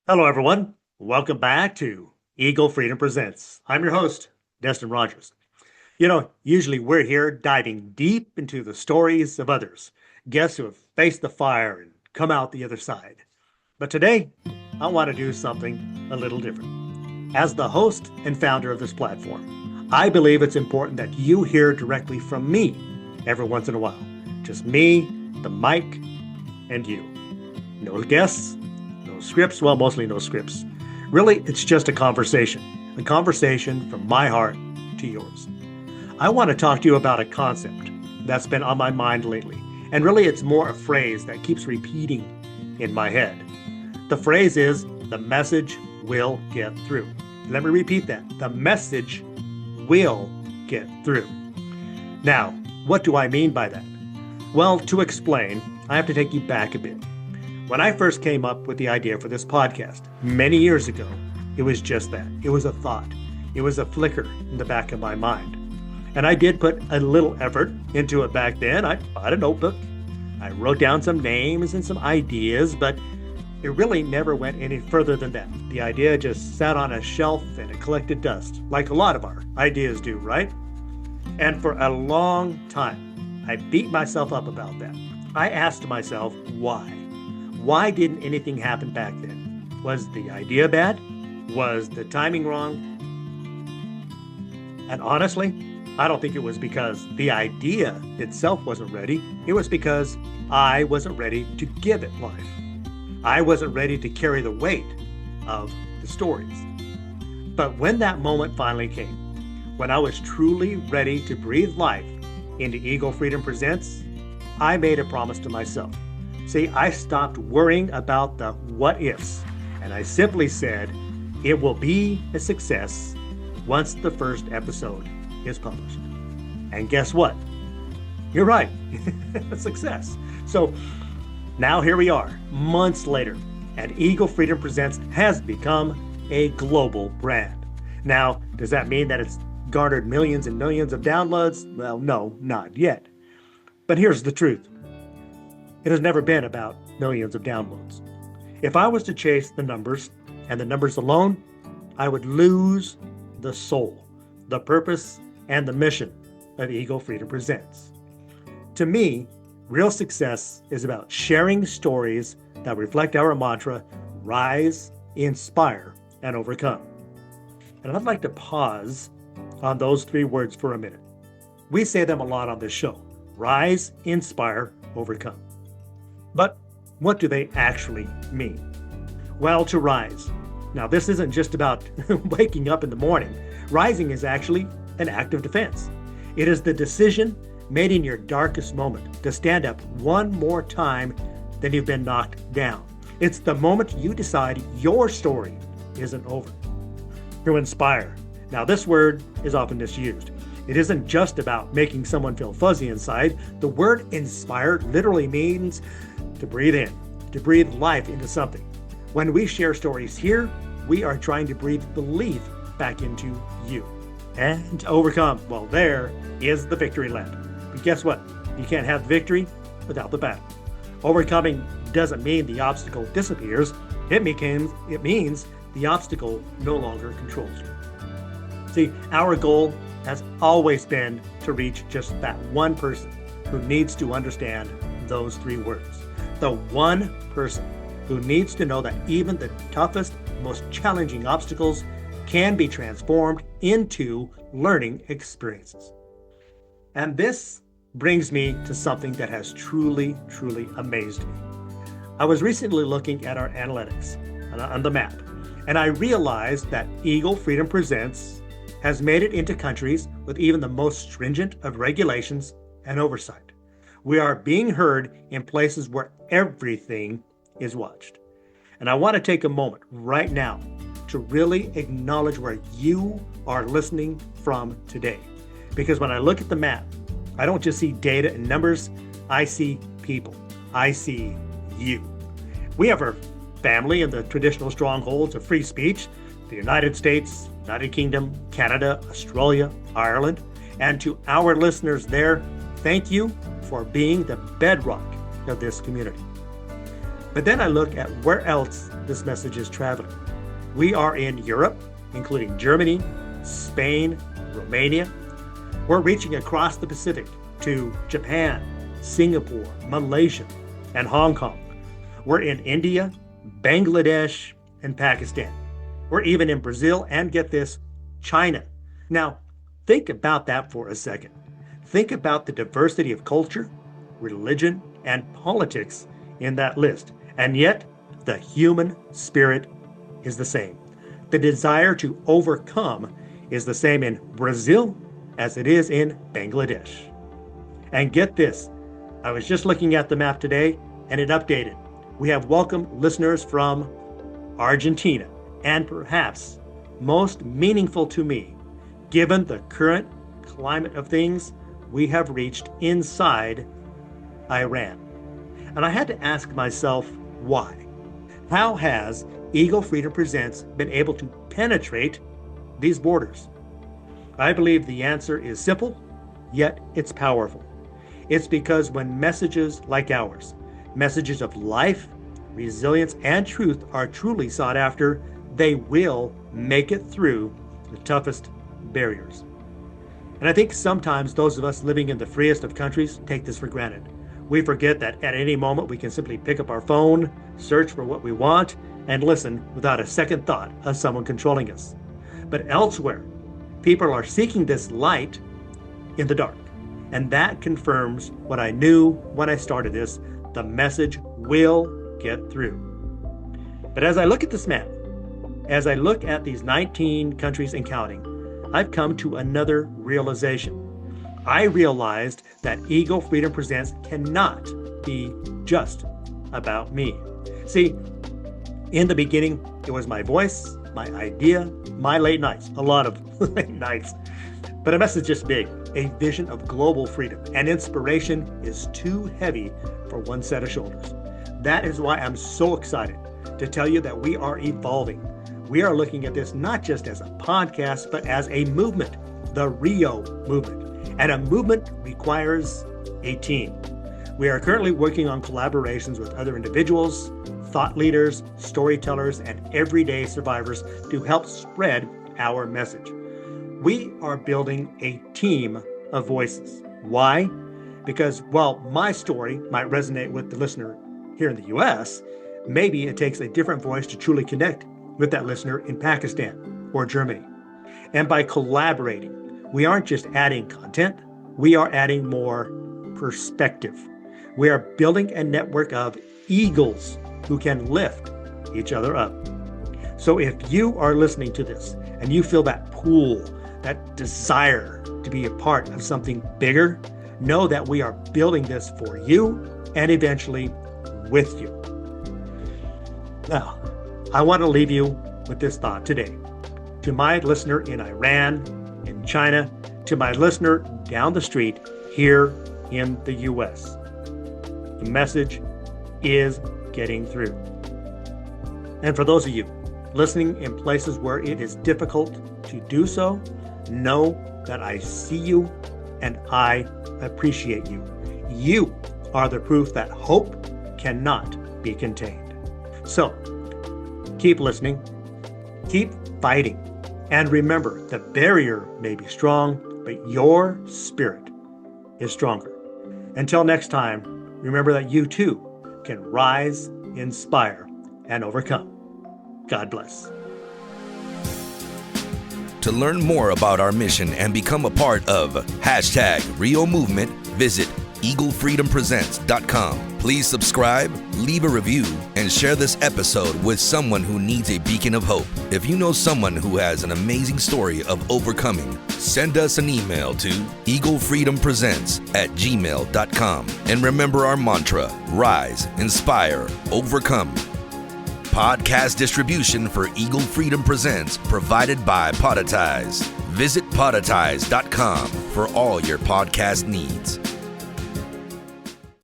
Hello, everyone. Welcome back to Eagle Freedom Presents. I'm your host, Destin Rogers. Usually we're here diving deep into the stories of others, guests who have faced the fire and come out the other side. But today, I want to do something a little different. As the host and founder of this platform, I believe it's important that you hear directly from me every once in a while. Just me, the mic, and you. No guests, no scripts, well, mostly no scripts. Really, it's just a conversation from my heart to yours. I want to talk to you about a concept that's been on my mind lately. And really, it's more a phrase that keeps repeating in my head. The phrase is, the message will get through. Let me repeat that. The message will get through. Now, what do I mean by that? Well, to explain, I have to take you back a bit. When I first came up with the idea for this podcast many years ago, it was just that. It was a thought. It was a flicker in the back of my mind. And I did put a little effort into it back then. I bought a notebook. I wrote down some names and some ideas, but it really never went any further than that. The idea just sat on a shelf and it collected dust, like a lot of our ideas do, right? And for a long time, I beat myself up about that. I asked myself, why? Why didn't anything happen back then? Was the idea bad? Was the timing wrong? And honestly, I don't think it was because the idea itself wasn't ready. It was because I wasn't ready to give it life. I wasn't ready to carry the weight of the stories. But when that moment finally came, when I was truly ready to breathe life into Eagle Freedom Presents, I made a promise to myself. See, I stopped worrying about the what ifs, and I simply said, it will be a success once the first episode is published. And guess what? You're right, a success. So now here we are, months later, and Eagle Freedom Presents has become a global brand. Now, does that mean that it's garnered millions and millions of downloads? Well, no, not yet. But here's the truth. It has never been about millions of downloads. If I was to chase the numbers and the numbers alone, I would lose the soul, the purpose, and the mission of Eagle Freedom Presents. To me, real success is about sharing stories that reflect our mantra, rise, inspire, and overcome. And I'd like to pause on those three words for a minute. We say them a lot on this show, rise, inspire, overcome. But what do they actually mean? Well, to rise. Now, this isn't just about waking up in the morning. Rising is actually an act of defense. It is the decision made in your darkest moment to stand up one more time than you've been knocked down. It's the moment you decide your story isn't over. To inspire. Now, this word is often misused. It isn't just about making someone feel fuzzy inside. The word inspire literally means to breathe in, to breathe life into something. When we share stories here, we are trying to breathe belief back into you. And to overcome, well, there is the victory lap. But guess what? You can't have victory without the battle. Overcoming doesn't mean the obstacle disappears. It means the obstacle no longer controls you. See, our goal has always been to reach just that one person who needs to understand those three words. The one person who needs to know that even the toughest, most challenging obstacles can be transformed into learning experiences. And this brings me to something that has truly, truly amazed me. I was recently looking at our analytics on the map, and I realized that Eagle Freedom Presents has made it into countries with even the most stringent of regulations and oversight. We are being heard in places where everything is watched. And I want to take a moment right now to really acknowledge where you are listening from today. Because when I look at the map, I don't just see data and numbers, I see people. I see you. We have our family in the traditional strongholds of free speech, the United States, United Kingdom, Canada, Australia, Ireland. And to our listeners there, thank you for being the bedrock of this community. But then I look at where else this message is traveling. We are in Europe, including Germany, Spain, Romania. We're reaching across the Pacific to Japan, Singapore, Malaysia, and Hong Kong. We're in India, Bangladesh, and Pakistan. We're even in Brazil and, get this, China. Now, think about that for a second. Think about the diversity of culture, religion, and politics in that list. And yet, the human spirit is the same. The desire to overcome is the same in Brazil as it is in Bangladesh. And get this, I was just looking at the map today and it updated. We have welcome listeners from Argentina, and perhaps most meaningful to me, given the current climate of things, we have reached inside Iran. And I had to ask myself, why? How has Eagle Freedom Presents been able to penetrate these borders? I believe the answer is simple, yet it's powerful. It's because when messages like ours, messages of life, resilience, and truth are truly sought after, they will make it through the toughest barriers. And I think sometimes those of us living in the freest of countries take this for granted. We forget that at any moment we can simply pick up our phone, search for what we want, and listen without a second thought of someone controlling us. But elsewhere, people are seeking this light in the dark. And that confirms what I knew when I started this: the message will get through. But as I look at this map, as I look at these 19 countries and counting, I've come to another realization. I realized that Eagle Freedom Presents cannot be just about me. See, in the beginning, it was my voice, my idea, my late nights, a lot of late nights. But a message is big, a vision of global freedom, and inspiration is too heavy for one set of shoulders. That is why I'm so excited to tell you that we are evolving. We are looking at this not just as a podcast, but as a movement, the Rio movement. And a movement requires a team. We are currently working on collaborations with other individuals, thought leaders, storytellers, and everyday survivors to help spread our message. We are building a team of voices. Why? Because while my story might resonate with the listener here in the US, maybe it takes a different voice to truly connect with that listener in Pakistan or Germany. And by collaborating, we aren't just adding content, we are adding more perspective. We are building a network of eagles who can lift each other up. So if you are listening to this and you feel that pull, that desire to be a part of something bigger, know that we are building this for you and eventually with you. Now, I want to leave you with this thought today. To my listener in Iran, in China, to my listener down the street here in the US, the message is getting through. And for those of you listening in places where it is difficult to do so, know that I see you and I appreciate you. You are the proof that hope cannot be contained. So keep listening, keep fighting, and remember, the barrier may be strong, but your spirit is stronger. Until next time, remember that you too can rise, inspire, and overcome. God bless. To learn more about our mission and become a part of #Rio Movement, visit EagleFreedomPresents.com. Please subscribe, leave a review, and share this episode with someone who needs a beacon of hope. If you know someone who has an amazing story of overcoming, send us an email to EagleFreedomPresents@gmail.com. And remember our mantra: rise, inspire, overcome. Podcast distribution for Eagle Freedom Presents provided by Podetize. Visit podetize.com for all your podcast needs.